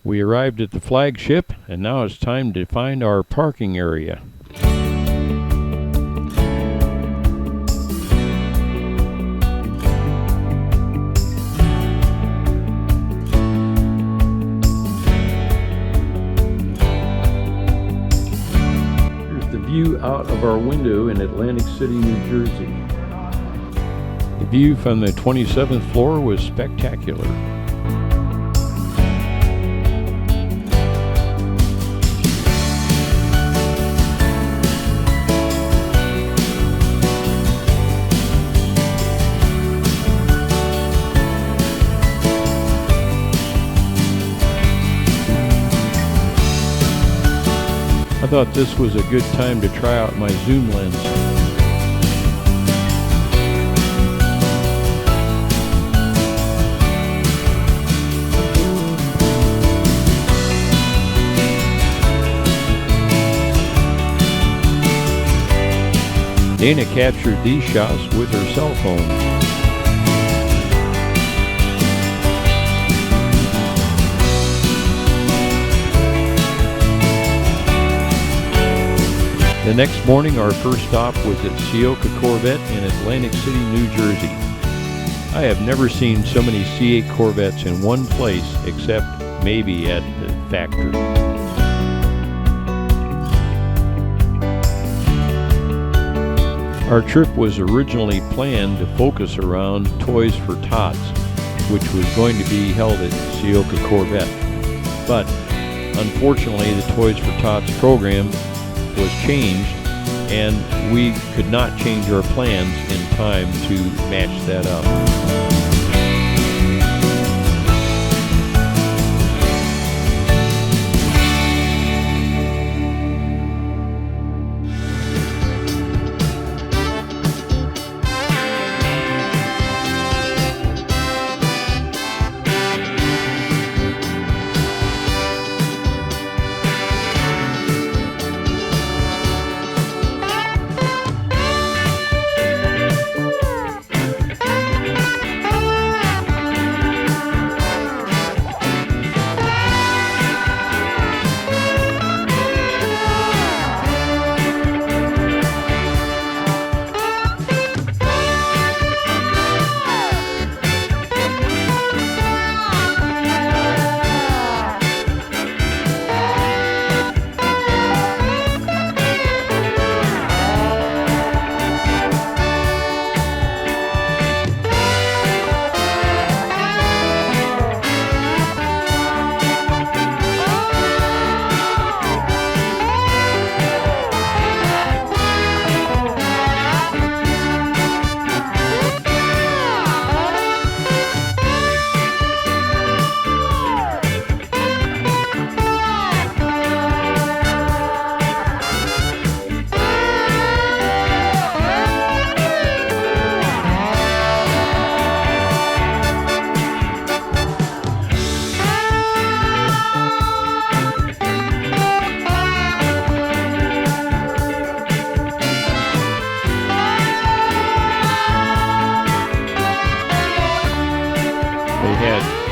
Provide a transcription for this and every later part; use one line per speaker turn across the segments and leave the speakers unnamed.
We arrived at the Flagship, and now it's time to find our parking area. Here's the view out of our window in Atlantic City, New Jersey. The view from the 27th floor was spectacular. I thought this was a good time to try out my zoom lens. Dana captured these shots with her cell phone. The next morning, our first stop was at Ciocca Corvette in Atlantic City, New Jersey. I have never seen so many C8 Corvettes in one place, except maybe at the factory. Our trip was originally planned to focus around Toys for Tots, which was going to be held at Ciocca Corvette. But unfortunately, the Toys for Tots program was changed, and we could not change our plans in time to match that up.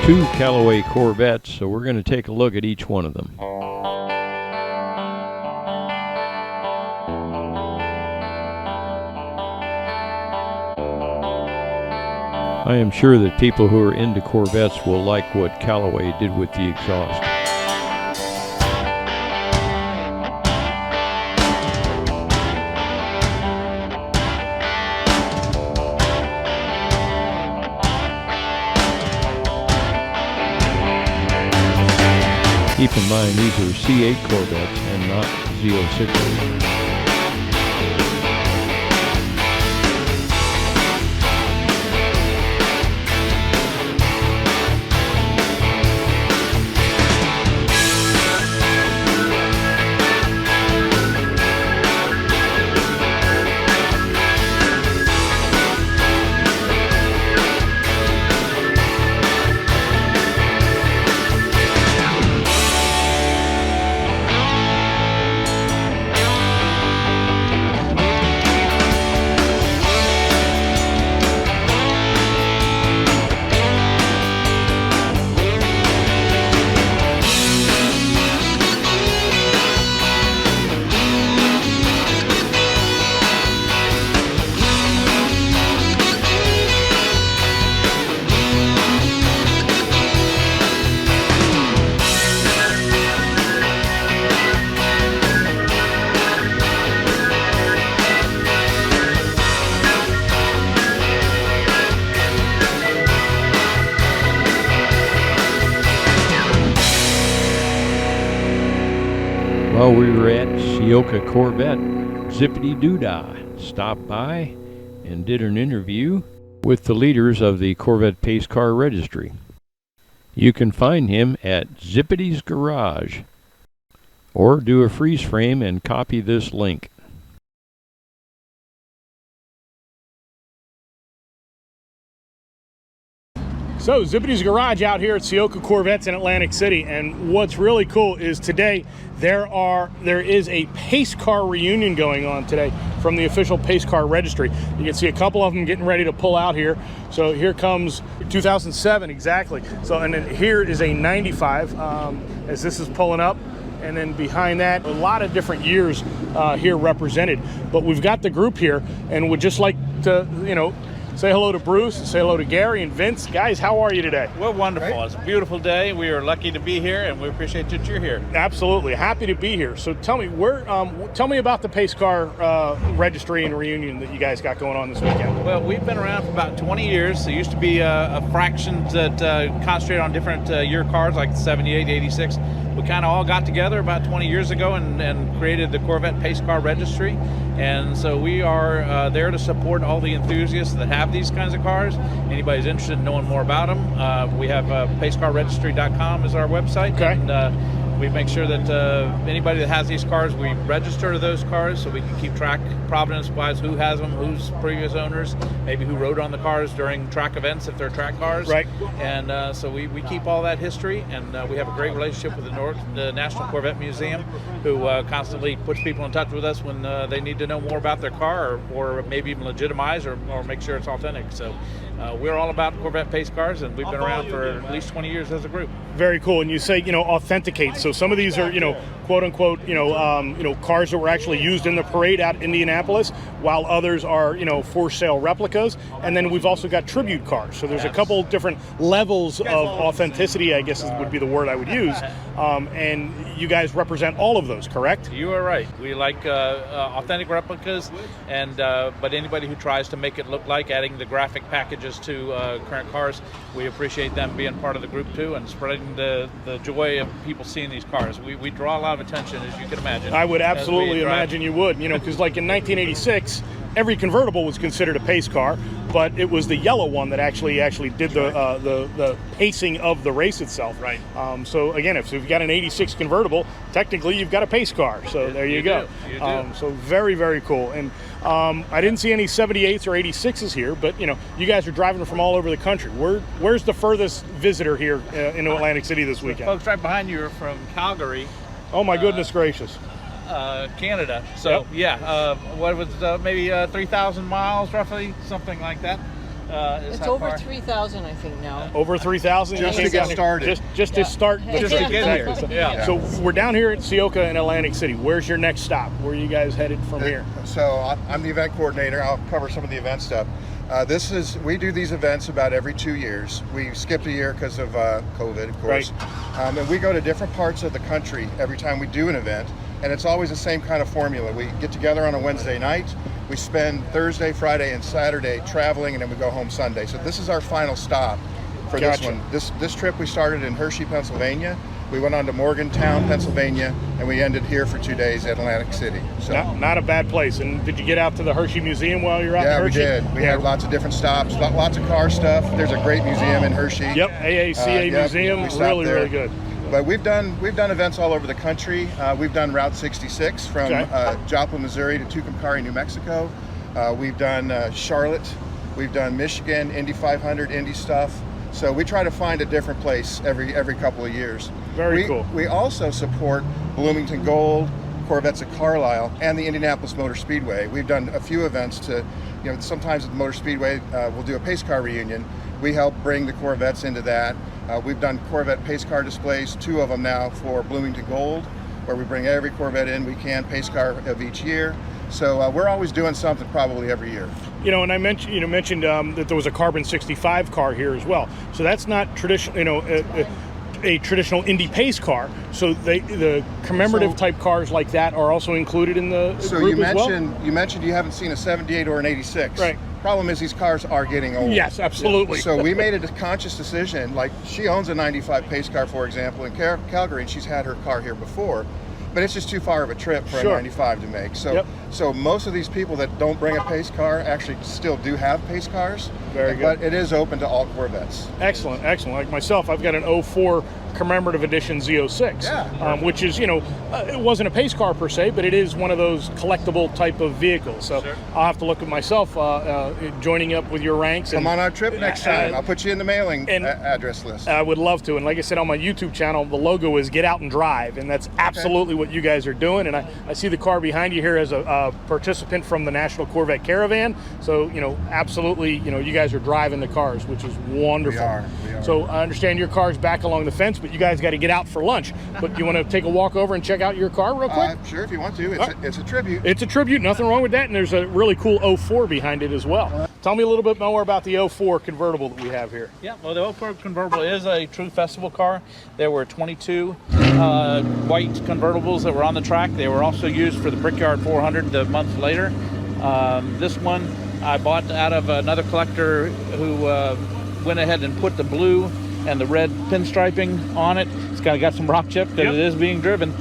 Two Callaway Corvettes, so we're going to take a look at each one of them. I am sure that people who are into Corvettes will like what Callaway did with the exhaust. Keep in mind, these are C8 Corvettes and not Z06s. Well, we were at Ciocca Corvette Zippity Doodah. Stopped by and did an interview with the leaders of the Corvette Pace Car Registry. You can find him at Zippity's Garage, or do a freeze frame and copy this link.
So Zippity's Garage out here at Ciocca Corvettes in Atlantic City, and what's really cool is today there is a Pace Car reunion going on today from the official Pace Car Registry. You can see a couple of them getting ready to pull out here. So here comes 2007 exactly. So and then here is a 95 as this is pulling up. And then behind that, a lot of different years here represented. But we've got the group here, and would just like to, say hello to Bruce, and say hello to Gary and Vince. Guys, how are you today?
We're wonderful. Right? It's a beautiful day. We are lucky to be here, and we appreciate that you're here.
Absolutely. Happy to be here. So tell me, tell me about the Pace Car Registry and reunion that you guys got going on this weekend.
Well, we've been around for about 20 years. There used to be a fraction that concentrated on different year cars, like 78, 86. We kind of all got together about 20 years ago and created the Corvette Pace Car Registry. And so we are there to support all the enthusiasts that have these kinds of cars. Anybody's interested in knowing more about them, we have pacecarregistry.com is our website.
Okay.
And we make sure that anybody that has these cars, we register those cars so we can keep track provenance-wise who has them, who's previous owners, maybe who rode on the cars during track events if they're track cars.
Right.
And so we keep all that history, and we have a great relationship with the National Corvette Museum, who constantly puts people in touch with us when they need to know more about their car or maybe even legitimize or make sure it's authentic. So we're all about Corvette Pace Cars, and we've been around for at least 20 years as a group.
Very cool. And you say, authenticate. So some of these are, quote unquote, cars that were actually used in the parade out in Indianapolis, while others are, for sale replicas. And then we've also got tribute cars. So there's a couple different levels of authenticity, I guess would be the word I would use. And you guys represent all of those, correct?
You are right. We like authentic replicas, and but anybody who tries to make it look like, adding the graphic packages to current cars, we appreciate them being part of the group too and spreading the joy of people seeing these cars. We draw a lot of attention, as you can imagine.
I would absolutely imagine you would, because like in 1986, every convertible was considered a pace car, but it was the yellow one that actually did the pacing of the race itself.
Right.
So again, if you've got an 86 convertible, technically you've got a pace car. So there you go.
You do.
So very, very cool. And I didn't see any 78s or 86s here, but you guys are driving from all over the country. Where's the furthest visitor here in Atlantic City this weekend?
Folks right behind you are from Calgary.
Oh my goodness gracious.
Canada. So
yep.
What was maybe 3,000 miles roughly, something like that.
It's over 3,000, I think now.
Over 3,000.
Just to get started.
Just to start.
Just to get here.
So,
yeah.
So we're down here at Ciocca in Atlantic City. Where's your next stop? Where are you guys headed from here?
So I'm the event coordinator. I'll cover some of the event stuff. We do these events about every 2 years. We skipped a year because of COVID, of course.
Right.
And we go to different parts of the country every time we do an event. And it's always the same kind of formula. We get together on a Wednesday night. We spend Thursday, Friday, and Saturday traveling, and then we go home Sunday. So this is our final stop for this one. This trip we started in Hershey, Pennsylvania. We went on to Morgantown, Pennsylvania, and we ended here for 2 days at Atlantic City. So
not a bad place. And did you get out to the Hershey Museum while you're out in Hershey?
Yeah, we did. We had lots of different stops, lots of car stuff. There's a great museum in Hershey.
Yep, AACA Museum, really good.
But we've done events all over the country. We've done Route 66 from Joplin, Missouri to Tucumcari, New Mexico. We've done Charlotte. We've done Michigan, Indy 500, Indy stuff. So we try to find a different place every couple of years.
Very cool.
We also support Bloomington Gold, Corvettes at Carlisle, and the Indianapolis Motor Speedway. We've done a few events to, sometimes at the Motor Speedway, we'll do a pace car reunion. We help bring the Corvettes into that. We've done Corvette pace car displays, 2 of them now for Bloomington Gold, where we bring every Corvette in we can, pace car of each year. So we're always doing something probably every year.
And I mentioned that there was a Carbon 65 car here as well. So that's not traditional, a traditional Indy pace car. So the commemorative type cars like that are also included in the group as well?
You mentioned you haven't seen a 78 or an 86.
Right.
Problem is these cars are getting old.
Yes, absolutely.
So we made a conscious decision. Like, she owns a 95 pace car, for example, in Calgary, and she's had her car here before. but it's just too far of a trip for
Sure.
a 95 to make. So, so most of these people that don't bring a pace car actually still do have pace cars.
Very good.
But it is open to all Corvettes.
Excellent, excellent. Like myself, I've got an 04 commemorative edition Z06, which is, it wasn't a pace car per se, but it is one of those collectible type of vehicles. So I'll have to look at myself joining up with your ranks.
Come on our trip next time. I'll put you in the mailing address list.
I would love to. And like I said on my YouTube channel, the logo is Get Out and Drive, and that's absolutely what you guys are doing. And I see the car behind you here as a participant from the National Corvette Caravan. So, absolutely, you guys are driving the cars, which is wonderful.
We are.
So I understand your car's back along the fence, but you guys got to get out for lunch. But you want to take a walk over and check out your car real quick?
Sure, if you want to. It's a tribute.
It's a tribute. Nothing wrong with that. And there's a really cool 04 behind it as well. Tell me a little bit more about the 04 convertible that we have here.
Yeah, well, the 04 convertible is a true festival car. There were 22 white convertibles that were on the track. They were also used for the Brickyard 400 the month later. This one I bought out of another collector who went ahead and put the blue and the red pinstriping on it. It's kind of got some rock chip because it is being driven.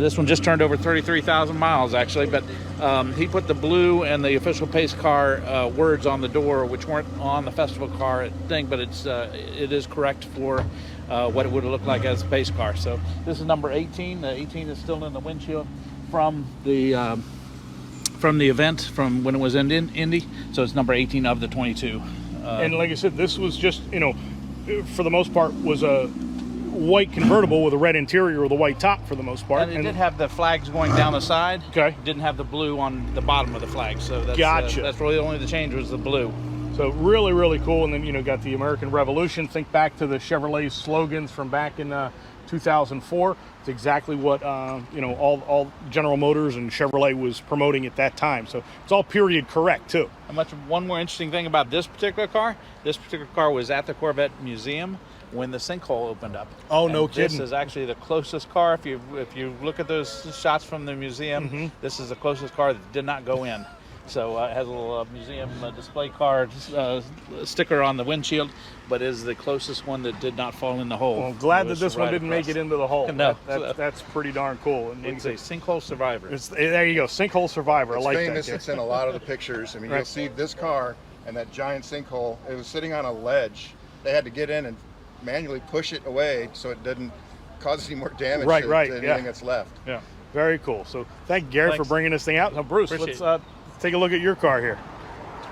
This one just turned over 33,000 miles actually, but he put the blue and the official pace car words on the door, which weren't on the festival car thing, but it is correct for what it would have looked like as a pace car. So this is number 18. The 18 is still in the windshield from the event from when it was in Indy. So it's number 18 of the 22.
And like I said, this was just, for the most part, was a white convertible with a red interior with a white top for the most part.
And it did have the flags going down the side.
Okay.
It didn't have the blue on the bottom of the flag. So that's,
gotcha.
That's really only the change was the blue.
So really, really cool. And then, got the American Revolution. Think back to the Chevrolet slogans from back in 2004. It's exactly what, all General Motors and Chevrolet was promoting at that time. So it's all period correct, too.
One more interesting thing about this particular car was at the Corvette Museum when the sinkhole opened up.
Oh, no kidding.
This is actually the closest car. If you look at those shots from the museum, this is the closest car that did not go in. So it has a little museum display card sticker on the windshield, but is the closest one that did not fall in the hole.
Well, I'm glad that this one didn't make it into the hole.
No.
That's pretty darn cool. And
it's a sinkhole survivor.
There you go, sinkhole survivor.
It's
I like
famous.
that.
It's in a lot of the pictures. I mean, you'll see this car and that giant sinkhole. It was sitting on a ledge. They had to get in and manually push it away so it didn't cause any more damage to anything that's left.
Yeah, very cool. So thank Gary for bringing this thing out. Now, Bruce, let's take a look at your car here.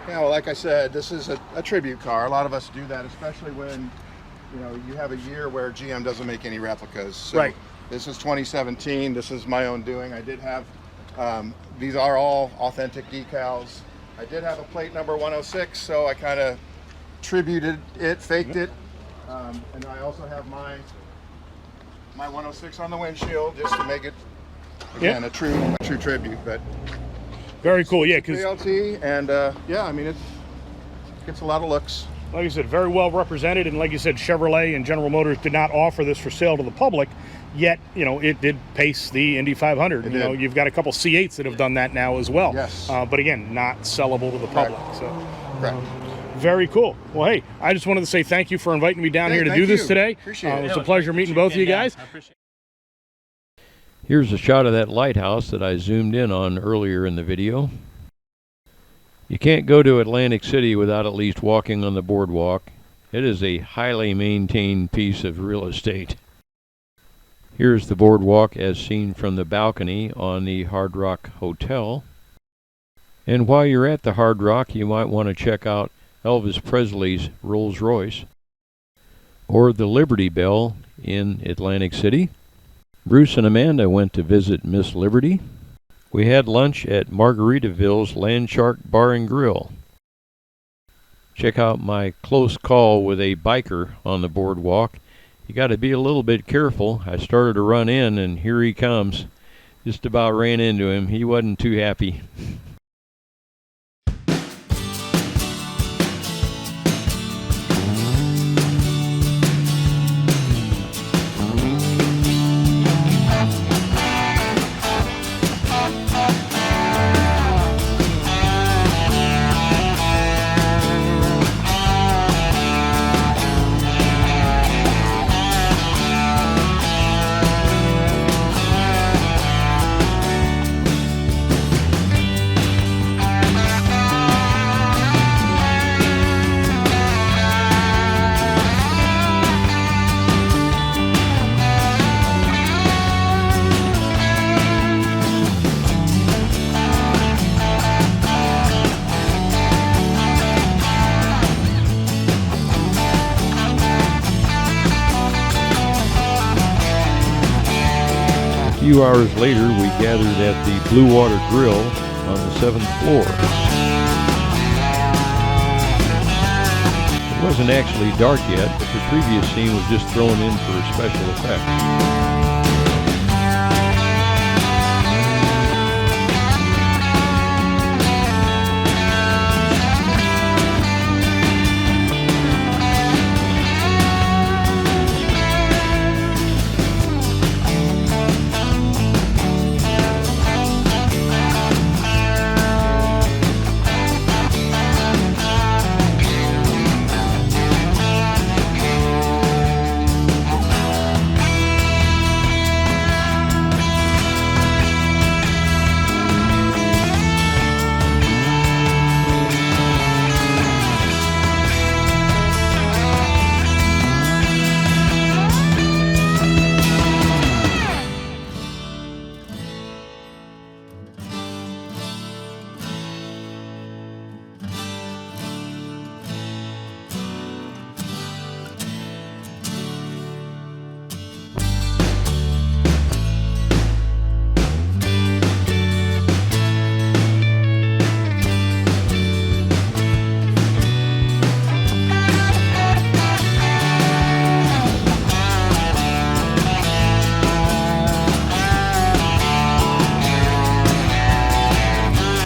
Yeah, well, like I said, this is a tribute car. A lot of us do that, especially when you have a year where GM doesn't make any replicas. So this is 2017. This is my own doing. I did have these are all authentic decals. I did have a plate number 106, so I kind of tributed it, faked it, and I also have my 106 on the windshield just to make it again a true tribute. But
very cool, yeah. Because
BLT and I mean it gets a lot of looks.
Like I said, very well represented, and like you said, Chevrolet and General Motors did not offer this for sale to the public, yet it did pace the Indy 500. You've got a couple C8s that have done that now as well.
Yes.
But again, not sellable to the public.
Correct.
Very cool. Well, hey, I just wanted to say thank you for inviting me down here to do this today.
Appreciate it.
It was a pleasure meeting both of you guys.
I appreciate it.
Here's a shot of that lighthouse that I zoomed in on earlier in the video. You can't go to Atlantic City without at least walking on the boardwalk. It is a highly maintained piece of real estate. Here's the boardwalk as seen from the balcony on the Hard Rock Hotel. And while you're at the Hard Rock, you might want to check out Elvis Presley's Rolls Royce or the Liberty Bell in Atlantic City. Bruce and Amanda went to visit Miss Liberty. We had lunch at Margaritaville's Landshark Bar and Grill. Check out my close call with a biker on the boardwalk. You got to be a little bit careful. I started to run in and here he comes. Just about ran into him. He wasn't too happy. few hours later, we gathered at the Bluewater Grill on the 7th floor. It wasn't actually dark yet, but the previous scene was just thrown in for a special effect.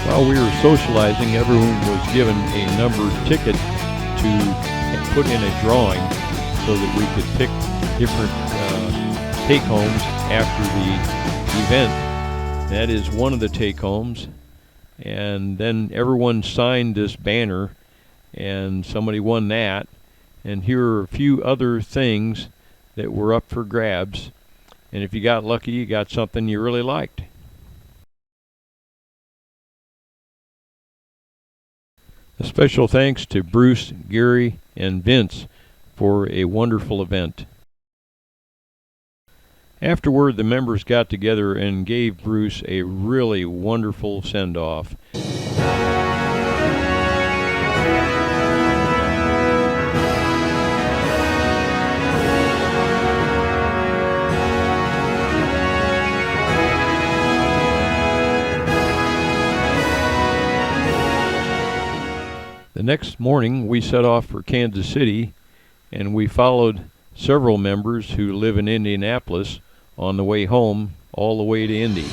While we were socializing, everyone was given a numbered ticket to put in a drawing so that we could pick different take-homes after the event. That is one of the take-homes, and then everyone signed this banner and somebody won that. And here are a few other things that were up for grabs, and if you got lucky, you got something you really liked. A special thanks to Bruce, Gary, and Vince for a wonderful event. Afterward, the members got together and gave Bruce a really wonderful send-off. The next morning, we set off for Kansas City, and we followed several members who live in Indianapolis on the way home, all the way to Indy.